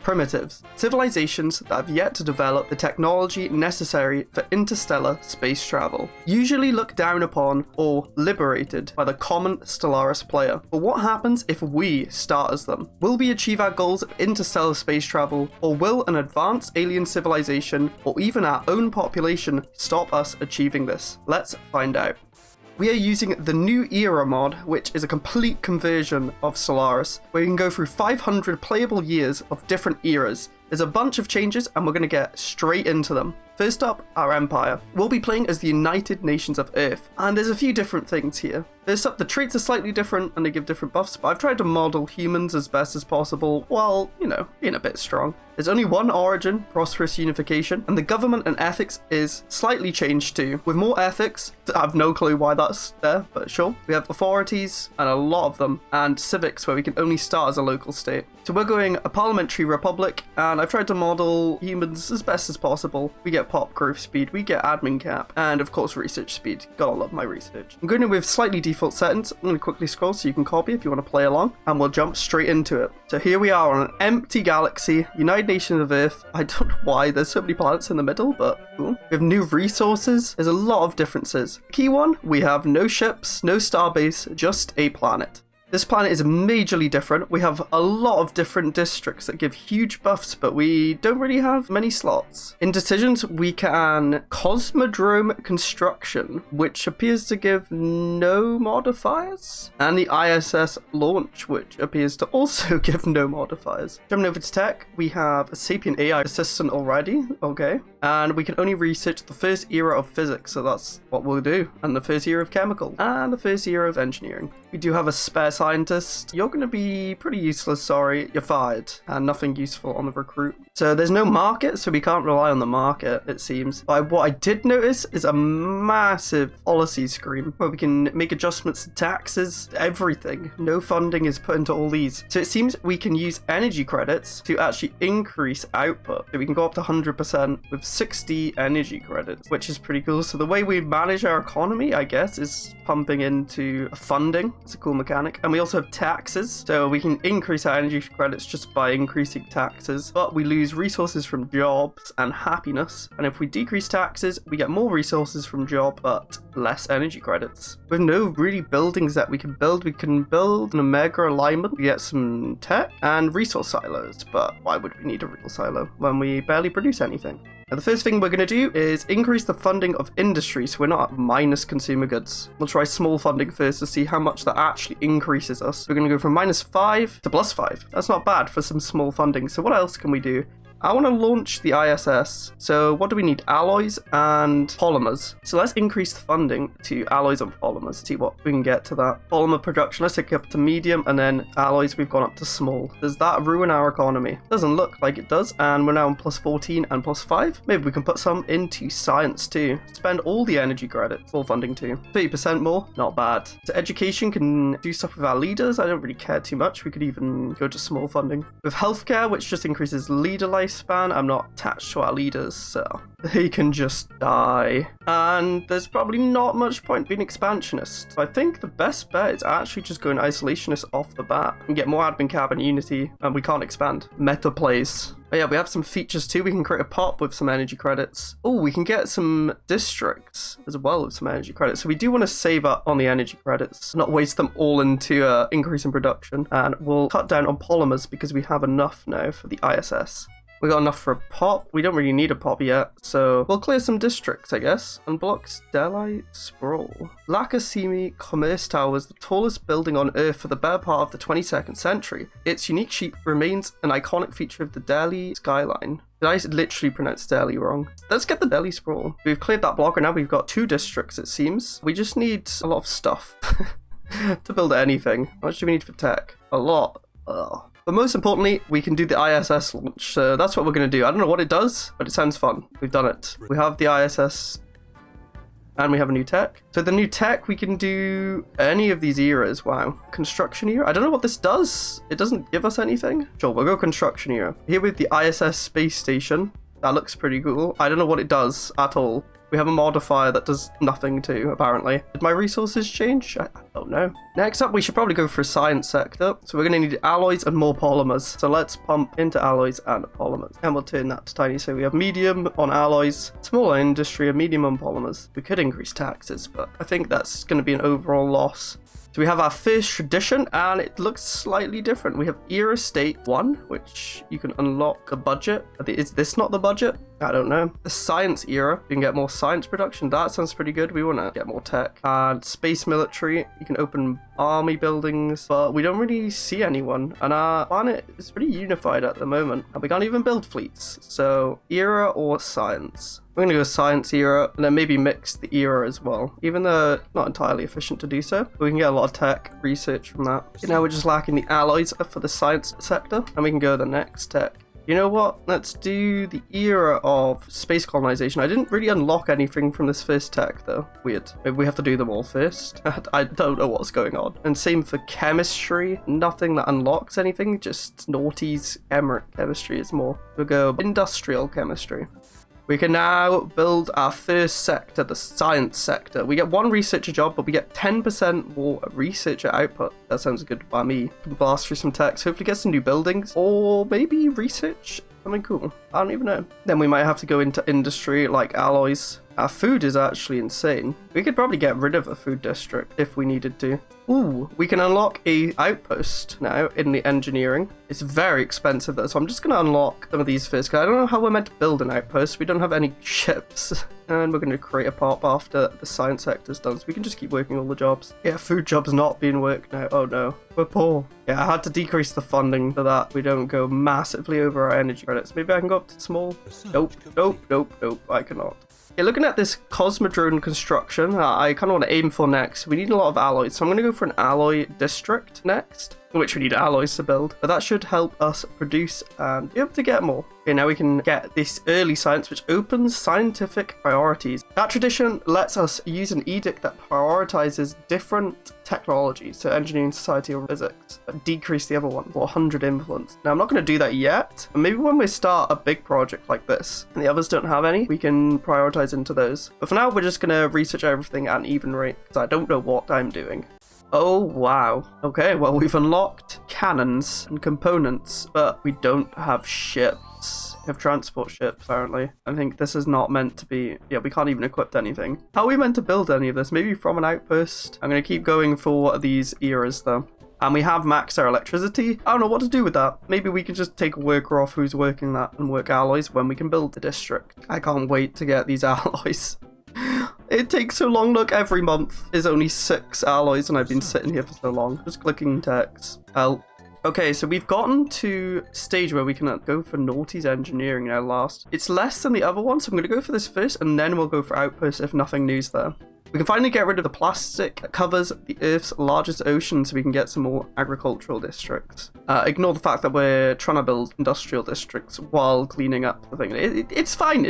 primitives, civilizations that have yet to develop the technology necessary for interstellar space travel, usually looked down upon or liberated by the common Stellaris player. But what happens if we start as them? Will we achieve our goals of interstellar space travel, or will an advanced alien civilization or even our own population stop us achieving this? Let's find out. We are using the New Era mod, which is a complete conversion of Stellaris, where you can go through 500 playable years of different eras. There's a bunch of changes and we're going to get straight into them. First up, our Empire. We'll be playing as the United Nations of Earth, and there's a few different things here. First up, the traits are slightly different and they give different buffs, but I've tried to model humans as best as possible while, being a bit strong. There's only one origin, prosperous unification, and the government and ethics is slightly changed too, with more ethics. I have no clue why that's there, but sure. We have authorities, and a lot of them, and civics, where we can only start as a local state. So we're going a parliamentary republic, and I've tried to model humans as best as possible. We get pop growth speed, we get admin cap, and of course research speed. Gotta love my research. I'm going with slightly default settings. I'm going to quickly scroll so you can copy if you want to play along, and we'll jump straight into it. So here we are on an empty galaxy, United Nations of Earth. I don't know why there's so many planets in the middle, but cool. We have new resources. There's a lot of differences. Key one, we have no ships, no starbase, just a planet. This planet is majorly different. We have a lot of different districts that give huge buffs, but we don't really have many slots. In decisions, we can Cosmodrome Construction, which appears to give no modifiers, and the ISS Launch, which appears to also give no modifiers. Jumping over to tech, we have a Sapient AI assistant already, okay, and we can only research the first era of physics, so that's what we'll do, and the first year of chemical, and the first year of engineering. We do have a spare scientist. You're going to be pretty useless, sorry, you're fired, and nothing useful on the recruit. So there's no market, so we can't rely on the market, it seems. But what I did notice is a massive policy screen where we can make adjustments to taxes, everything. No funding is put into all these. So it seems we can use energy credits to actually increase output. So we can go up to 100% with 60 energy credits, which is pretty cool. So the way we manage our economy, I guess, is pumping into funding. It's a cool mechanic. And we also have taxes, so we can increase our energy credits just by increasing taxes, but we lose resources from jobs and happiness. And if we decrease taxes, we get more resources from job, but less energy credits. With no really buildings that we can build an Omega alignment, we get some tech and resource silos, but why would we need a real silo when we barely produce anything? Now, the first thing we're going to do is increase the funding of industry, so we're not at minus consumer goods. We'll try small funding first to see how much that actually increases us. We're going to go from -5 to +5. That's not bad for some small funding. So what else can we do? I want to launch the ISS. So what do we need? Alloys and polymers. So let's increase the funding to alloys and polymers. See what we can get to that. Polymer production, let's take it up to medium, and then alloys we've gone up to small. Does that ruin our economy? Doesn't look like it does, and we're now on +14 and +5. Maybe we can put some into science too. Spend all the energy credits, full funding too. 30% more, not bad. So education can do stuff with our leaders. I don't really care too much. We could even go to small funding. With healthcare, which just increases leader life span, I'm not attached to our leaders, so they can just die. And there's probably not much point being expansionist. So I think the best bet is actually just going isolationist off the bat and get more admin cap and unity, and we can't expand. Meta plays. Oh yeah, we have some features too. We can create a pop with some energy credits. Oh, we can get some districts as well with some energy credits. So we do want to save up on the energy credits, not waste them all into increase in production. And we'll cut down on polymers because we have enough now for the ISS. We got enough for a pop. We don't really need a pop yet, so we'll clear some districts, I guess. Unblock Stellaris Sprawl. Lakasimi Commerce Tower was the tallest building on Earth for the better part of the 22nd century. Its unique shape remains an iconic feature of the Delhi skyline. Did I literally pronounce Delhi wrong? Let's get the Delhi Sprawl. We've cleared that block, and now we've got 2 districts, it seems. We just need a lot of stuff to build anything. How much do we need for tech? A lot. Ugh. But most importantly, we can do the ISS launch, so that's what we're going to do. I don't know what it does, but it sounds fun. We've done it. We have the ISS, and we have a new tech. So the new tech, we can do any of these eras. Wow. Construction era? I don't know what this does. It doesn't give us anything. Sure, we'll go construction era. Here with the ISS space station. That looks pretty cool. I don't know what it does at all. We have a modifier that does nothing too, apparently. Did my resources change? I don't know. Next up, we should probably go for a science sector. So we're going to need alloys and more polymers. So let's pump into alloys and polymers. And we'll turn that to tiny. So we have medium on alloys, small industry, and medium on polymers. We could increase taxes, but I think that's going to be an overall loss. So we have our first tradition, and it looks slightly different. We have Era State 1, which you can unlock a budget. Is this not the budget? I don't know. The Science Era, you can get more science production. That sounds pretty good. We want to get more tech. And Space Military, you can open army buildings, but we don't really see anyone. And our planet is pretty unified at the moment, and we can't even build fleets. So Era or Science? We're going to go Science Era, and then maybe mix the Era as well, even though it's not entirely efficient to do so. But we can get a lot of tech research from that. Okay, now we're just lacking the alloys for the science sector, and we can go to the next tech. You know what? Let's do the Era of space colonization. I didn't really unlock anything from this first tech, though. Weird. Maybe we have to do them all first. I don't know what's going on. And same for chemistry. Nothing that unlocks anything, just naughty's chemistry is more. We'll go industrial chemistry. We can now build our first sector, the science sector. We get one researcher job, but we get 10% more researcher output. That sounds good by me. We can blast through some techs, hopefully get some new buildings, or maybe research something cool. I don't even know. Then we might have to go into industry like alloys. Our food is actually insane. We could probably get rid of a food district if we needed to. Ooh, we can unlock a outpost now in the engineering. It's very expensive though, so I'm just going to unlock some of these first, because I don't know how we're meant to build an outpost. We don't have any ships. And we're going to create a pop after the science sector's done, so we can just keep working all the jobs. Yeah, food jobs not being worked now. Oh no, we're poor. Yeah, I had to decrease the funding so that we don't go massively over our energy credits. Maybe I can go up to small. Nope, nope, nope, nope, I cannot. Yeah, looking at this Cosmodrome construction, I kind of want to aim for next. We need a lot of alloys, so I'm going to go for an alloy district next, which we need alloys to build. But that should help us produce and be able to get more. Okay, now we can get this early science, which opens scientific priorities. That tradition lets us use an edict that prioritizes different technologies, so engineering, society, or physics, but decrease the other one for 100 influence. Now, I'm not going to do that yet. But maybe when we start a big project like this, and the others don't have any, we can prioritize into those. But for now, we're just going to research everything at an even rate, because I don't know what I'm doing. Oh, wow. Okay, well, we've unlocked cannons and components, but we don't have ships. We have transport ships, apparently. I think this is not meant to be... Yeah, we can't even equip anything. How are we meant to build any of this? Maybe from an outpost? I'm going to keep going for these eras, though. And we have maxed our electricity. I don't know what to do with that. Maybe we can just take a worker off who's working that and work alloys when we can build the district. I can't wait to get these alloys. It takes so long. Look, every month is only 6 alloys and I've been sitting here for so long. Just clicking text. Help. Okay, so we've gotten to a stage where we can go for Naughty's engineering now last. It's less than the other one, so I'm going to go for this first and then we'll go for outposts if nothing new's there. We can finally get rid of the plastic that covers the Earth's largest ocean so we can get some more agricultural districts. Ignore the fact that we're trying to build industrial districts while cleaning up the thing. It's fine,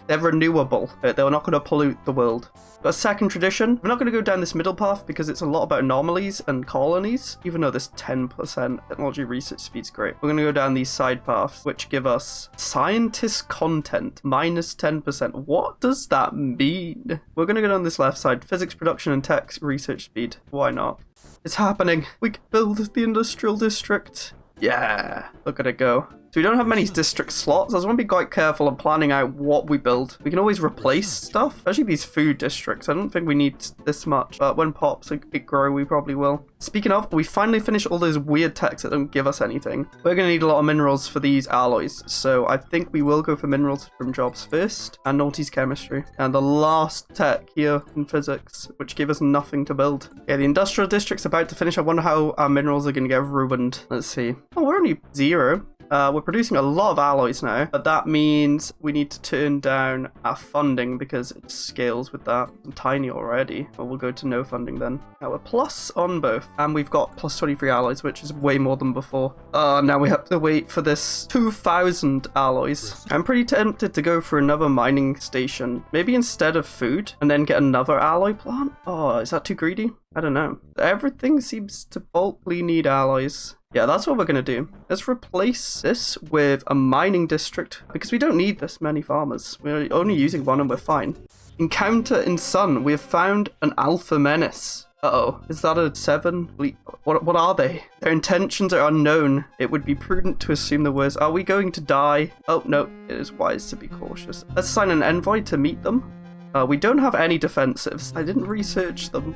they're renewable. They're not going to pollute the world. But a second tradition, we're not going to go down this middle path because it's a lot about anomalies and colonies, even though this 10% technology research speed's great. We're going to go down these side paths, which give us scientist content, minus 10%. What does that mean? We're going to go down this left side, physics production and tech research speed. Why not? It's happening. We can build the industrial district. Yeah, look at it go. So we don't have many district slots. I just want to be quite careful of planning out what we build. We can always replace stuff, especially these food districts. I don't think we need this much, but when pops grow, we probably will. Speaking of, we finally finished all those weird techs that don't give us anything. We're going to need a lot of minerals for these alloys, so I think we will go for minerals from jobs first, and Naughty's chemistry, and the last tech here in physics, which gave us nothing to build. Yeah, the industrial district's about to finish. I wonder how our minerals are going to get ruined. Let's see. Oh, we're only 0. We're producing a lot of alloys now, but that means we need to turn down our funding because it scales with that. I'm tiny already, but we'll go to no funding then. Now we're plus on both, and we've got plus 23 alloys, which is way more than before. Now we have to wait for this 2,000 alloys. I'm pretty tempted to go for another mining station, maybe instead of food, and then get another alloy plant. Oh, is that too greedy? I don't know. Everything seems to bulkily need alloys. Yeah, that's what we're going to do. Let's replace this with a mining district because we don't need this many farmers. We're only using one and we're fine. Encounter in Sun. We have found an alpha menace. Uh-oh. Is that a 7? What are they? Their intentions are unknown. It would be prudent to assume the worst. Are we going to die? Oh, no. It is wise to be cautious. Let's assign an envoy to meet them. We don't have any defensives. I didn't research them.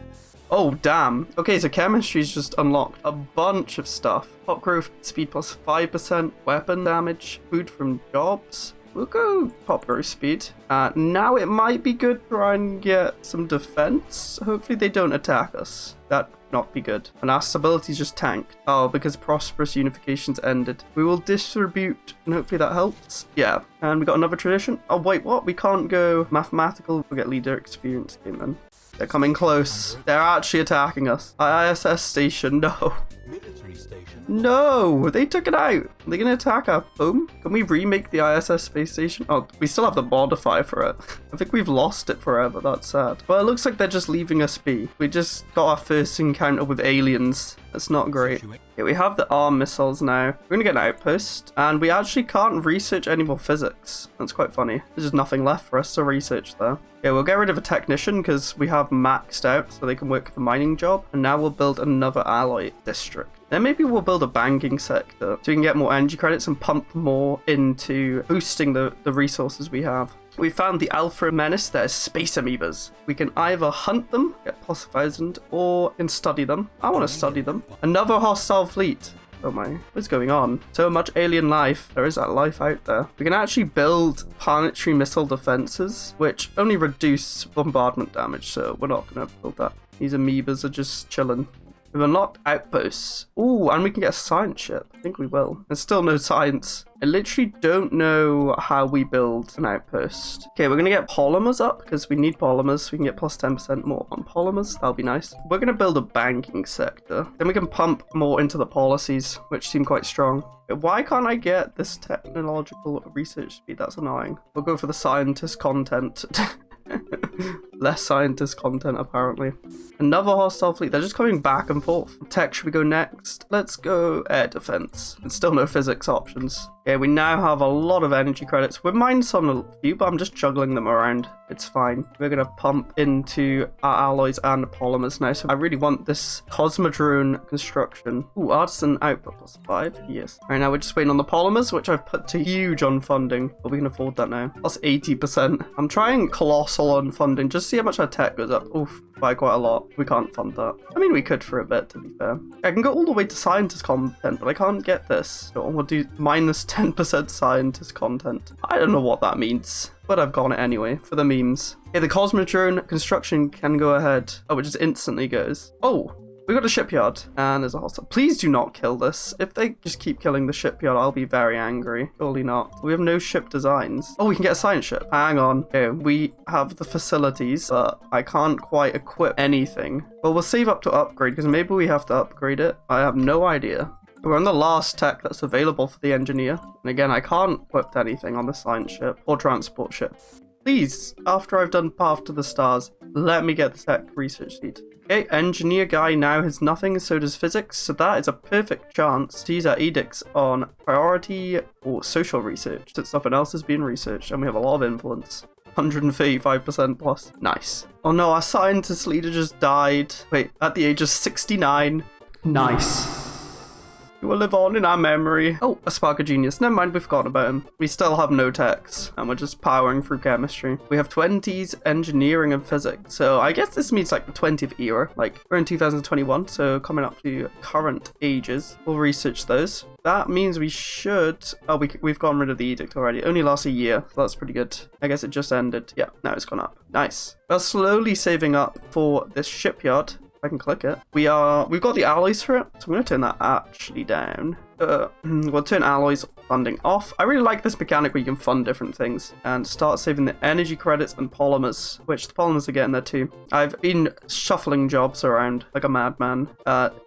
Oh, damn. Okay, so chemistry's just unlocked a bunch of stuff. Pop growth speed plus 5%, weapon damage, food from jobs. We'll go pop growth speed. Now it might be good to try and get some defense. Hopefully they don't attack us. That would not be good. And our stability's just tanked. Oh, because prosperous unification's ended. We will distribute, and hopefully that helps. Yeah, and we got another tradition. Oh, wait, what? We can't go mathematical. We'll get leader experience game then. They're coming close. They're actually attacking us. ISS station, no. Military station. No, they took it out. Are they going to attack our home? Can we remake the ISS space station? Oh, we still have the modifier for it. I think we've lost it forever. That's sad. Well, it looks like they're just leaving us be. We just got our first encounter with aliens. That's not great. Okay, we have the arm missiles now. We're going to get an outpost, and we actually can't research any more physics. That's quite funny. There's just nothing left for us to research there. Okay, we'll get rid of a technician because we have maxed out so they can work the mining job. And now we'll build another alloy district. Then maybe we'll build a banking sector so we can get more energy credits and pump more into boosting the resources we have. We found the Alpha Menace. They're space amoebas. We can either hunt them, get plus 1,000, or can study them. I want to study them. Another hostile fleet. Oh my, what's going on? So much alien life. There is that life out there. We can actually build planetary missile defenses, which only reduce bombardment damage, so we're not going to build that. These amoebas are just chilling. We've unlocked outposts. Ooh, and we can get a science ship. I think we will. There's still no science. I literally don't know how we build an outpost. Okay, we're going to get polymers up because we need polymers so we can get plus 10% more on polymers. That'll be nice. We're going to build a banking sector. Then we can pump more into the policies, which seem quite strong. Why can't I get this technological research speed? That's annoying. We'll go for the scientist content. Less scientist content, apparently. Another hostile fleet. They're just coming back and forth. Tech, should we go next? Let's go air defense. And still no physics options. Okay, we now have a lot of energy credits. We're mined some a few, but I'm just juggling them around. It's fine. We're going to pump into our alloys and polymers now. So I really want this Cosmodrone construction. Ooh, artisan output plus 5. Yes. All right, now we're just waiting on the polymers, which I've put to huge on funding. But we can afford that now. Plus 80%. I'm trying colossal on funding. Just see how much our tech goes up. Oof, by quite a lot. We can't fund that. I mean, we could for a bit, to be fair. I can go all the way to scientist content, but I can't get this. So we'll do minus 10% scientist content. I don't know what that means, but I've got it anyway for the memes. Okay, the Cosmodrone construction can go ahead. Oh, it just instantly goes. Oh, we got a shipyard and there's a hostile. Please do not kill this. If they just keep killing the shipyard, I'll be very angry. Surely not. We have no ship designs. Oh, we can get a science ship. Hang on. Okay, we have the facilities, but I can't quite equip anything. Well, we'll save up to upgrade because maybe we have to upgrade it. I have no idea. We're on the last tech that's available for the engineer. And again, I can't equip anything on the science ship or transport ship. Please, after I've done Path to the Stars, let me get the tech research seat. Okay, engineer guy now has nothing, so does physics, so that is a perfect chance to use our edicts on priority or social research, since nothing else is being researched, and we have a lot of influence. 135% plus. Nice. Oh no, our scientist leader just died. Wait, at the age of 69. Nice. He will live on in our memory. Oh, a spark of genius. Never mind, we've forgotten about him. We still have no techs, and we're just powering through chemistry. We have 20s, engineering, and physics. So I guess this means like the 20th era. Like, we're in 2021, so coming up to current ages. We'll research those. That means we should... Oh, we've gotten rid of the edict already. It only lasts a year, so that's pretty good. I guess it just ended. Yeah, now it's gone up. Nice. We're slowly saving up for this shipyard. I can click it. We've got the alloys for it, so I'm going to turn that actually down. We'll turn alloys funding off. I really like this mechanic where you can fund different things and start saving the energy credits and polymers, which the polymers are getting there too. I've been shuffling jobs around like a madman.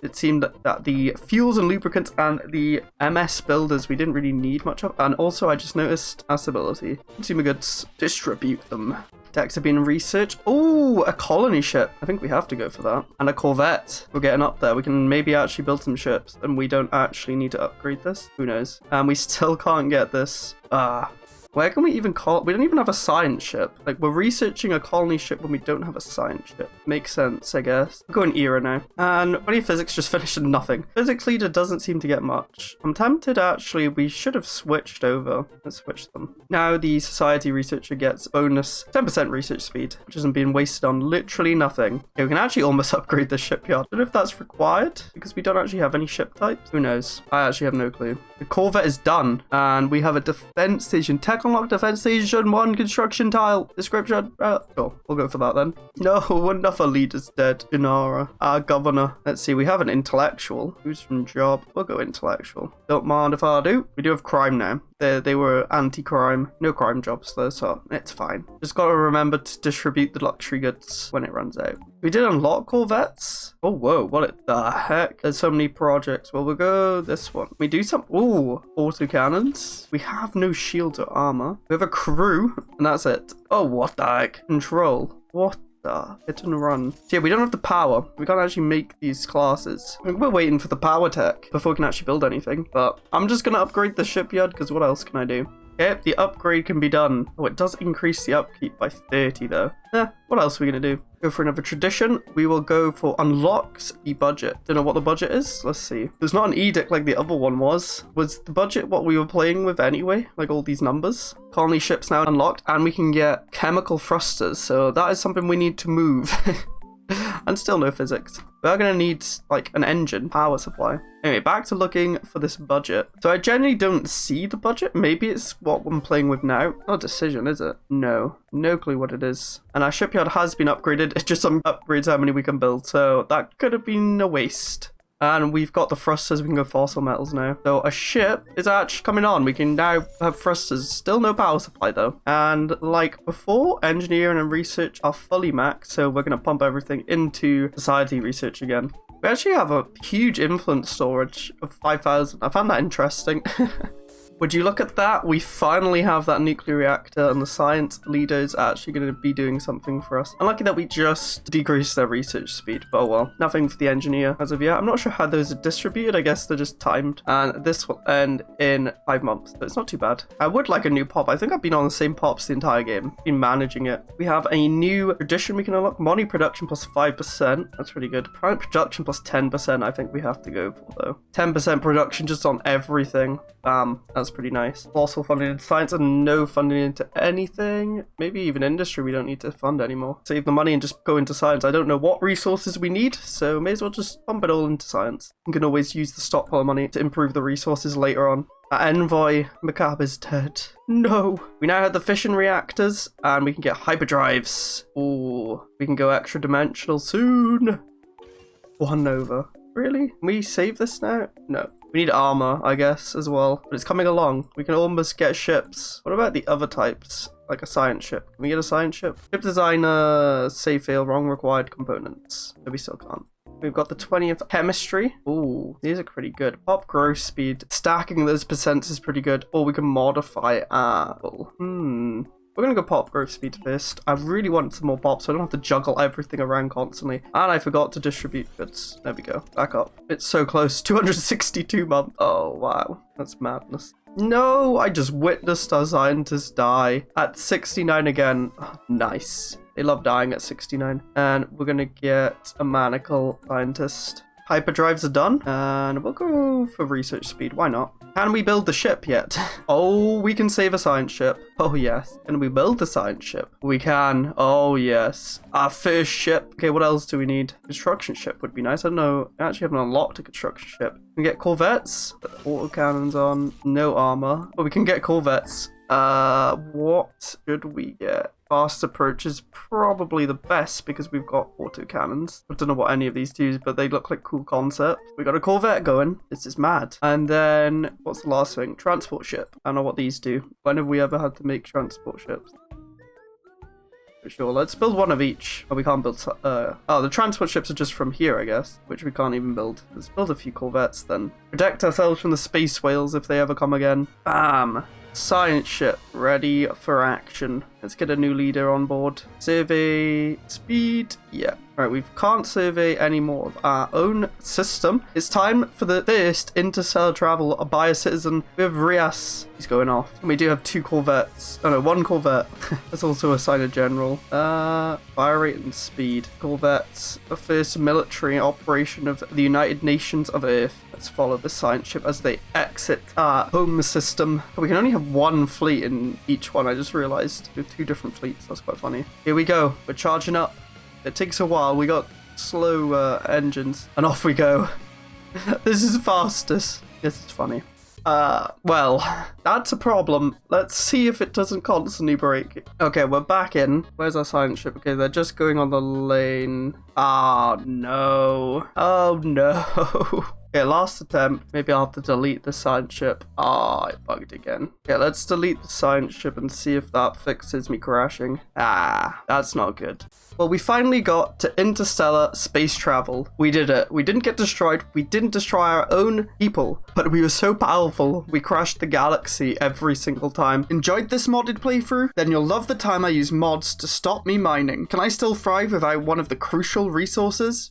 It seemed that the fuels and lubricants and the MS builders we didn't really need much of, and also I just noticed our stability. Consumer goods, distribute them. Decks are being researched. Oh, a colony ship. I think we have to go for that. And a corvette. We're getting up there. We can maybe actually build some ships, and we don't actually need to upgrade this. Who knows? And we still can't get this. Where can we even call it? We don't even have a science ship. Like, we're researching a colony ship when we don't have a science ship. Makes sense, I guess. We'll go in era now. And what physics just finished in nothing. Physics leader doesn't seem to get much. I'm tempted, actually. We should have switched over. Let's switch them. Now the society researcher gets bonus 10% research speed, which isn't being wasted on literally nothing. Okay, we can actually almost upgrade the shipyard. I don't know if that's required, because we don't actually have any ship types. Who knows? I actually have no clue. The corvette is done, and we have a defense station. Tech unlock defense station 1 construction tile. Description. Sure, we'll go for that then. No, another leader's dead. Inara, our governor. Let's see, we have an intellectual. Who's from job? We'll go intellectual. Don't mind if I do. We do have crime now. They were anti-crime. No crime jobs though, so it's fine. Just gotta remember to distribute the luxury goods when it runs out. We did unlock corvettes. Oh, whoa, what the heck? There's so many projects. Well, we'll go this one. We do some, ooh, autocannons. We have no shields or armor. We have a crew, and that's it. Oh, what the heck? Control. What? Hit and run. So yeah, we don't have the power. We can't actually make these classes. I mean, we're waiting for the power tech before we can actually build anything. But I'm just gonna upgrade the shipyard because what else can I do? Okay, the upgrade can be done. Oh, it does increase the upkeep by 30 though. What else are we gonna do? Go for another tradition. We will go for unlocks the budget. Don't know what the budget is. Let's see. There's not an edict like the other one was. Was the budget what we were playing with anyway? Like all these numbers? Colony ships now unlocked, and we can get chemical thrusters. So that is something we need to move. And still no physics. We're gonna need like an engine power supply. Anyway, back to looking for this budget. So I generally don't see the budget. Maybe it's what I'm playing with now. Not a decision, is it? No clue what it is. And our shipyard has been upgraded. It's just some upgrades how many we can build. So that could have been a waste. And we've got the thrusters, we can go fossil metals now. So a ship is actually coming on. We can now have thrusters. Still no power supply though. And like before, engineering and research are fully maxed. So we're going to pump everything into society research again. We actually have a huge influence storage of 5,000. I found that interesting. Would you look at that? We finally have that nuclear reactor, and the science leader is actually going to be doing something for us. Unlucky that we just decreased their research speed, but oh well. Nothing for the engineer as of yet. I'm not sure how those are distributed. I guess they're just timed. And this will end in 5 months, but it's not too bad. I would like a new pop. I think I've been on the same pops the entire game. Been managing it. We have a new tradition we can unlock. Money production plus 5%. That's pretty good. Prime production plus 10%. I think we have to go for though. 10% production just on everything. Bam. That's pretty nice. Also funding into science and no funding into anything. Maybe even industry we don't need to fund anymore. Save the money and just go into science. I don't know what resources we need, so may as well just pump it all into science. You can always use the stockpile money to improve the resources later on. That envoy Macabre is dead. No. We now have the fission reactors and we can get hyperdrives. Ooh, we can go extra dimensional soon. 1 over. Really? Can we save this now? No. We need armor, I guess, as well. But it's coming along. We can almost get ships. What about the other types? Like a science ship. Can we get a science ship? Ship designer, save fail, wrong required components. No, we still can't. We've got the 20th chemistry. Ooh, these are pretty good. Pop growth speed. Stacking those percents is pretty good. Or we can modify apple. We're going to go pop growth speed first. I really want some more pop so I don't have to juggle everything around constantly. And I forgot to distribute goods. There we go. Back up. It's so close. 262 months. Oh, wow. That's madness. No, I just witnessed our scientists die at 69 again. Oh, nice. They love dying at 69. And we're going to get a manacle scientist. Hyperdrives are done, and we'll go for research speed. Why not? Can we build the ship yet? Oh, we can save a science ship. Oh, yes. Can we build the science ship? We can. Oh, yes. Our first ship. Okay, what else do we need? Construction ship would be nice. I don't know. I actually haven't unlocked a construction ship. We can get corvettes. Autocannons on. No armor. But we can get corvettes. What should we get? Fast approach is probably the best because we've got autocannons. I don't know what any of these do, but they look like cool concepts. We got a corvette going. This is mad. And then what's the last thing? Transport ship. I don't know what these do. When have we ever had to make transport ships? For sure. Let's build one of each. Oh, we can't build. Oh, the transport ships are just from here, I guess, which we can't even build. Let's build a few corvettes then. Protect ourselves from the space whales if they ever come again. Bam. Science ship ready for action. Let's get a new leader on board. Survey speed. Yeah. Alright, we can't survey any more of our own system. It's time for the first interstellar travel by a citizen with Rias. He's going off. And we do have 2 corvettes. Oh no, 1 corvette. That's also a sign of general. Fire rate and speed. Corvettes. The first military operation of the United Nations of Earth. Let's follow the science ship as they exit our home system. We can only have 1 fleet in each one, I just realized. We have 2 different fleets. That's quite funny. Here we go. We're charging up. It takes a while. We got slow engines. And off we go. This is fastest. This is funny. Well, that's a problem. Let's see if it doesn't constantly break. Okay, we're back in. Where's our science ship? Okay, they're just going on the lane. Oh, no. Oh, no. Okay, last attempt. Maybe I'll have to delete the science ship. Ah, it bugged again. Okay, let's delete the science ship and see if that fixes me crashing. Ah, that's not good. Well, we finally got to interstellar space travel. We did it. We didn't get destroyed. We didn't destroy our own people, but we were so powerful, we crashed the galaxy every single time. Enjoyed this modded playthrough? Then you'll love the time I use mods to stop me mining. Can I still thrive without one of the crucial resources?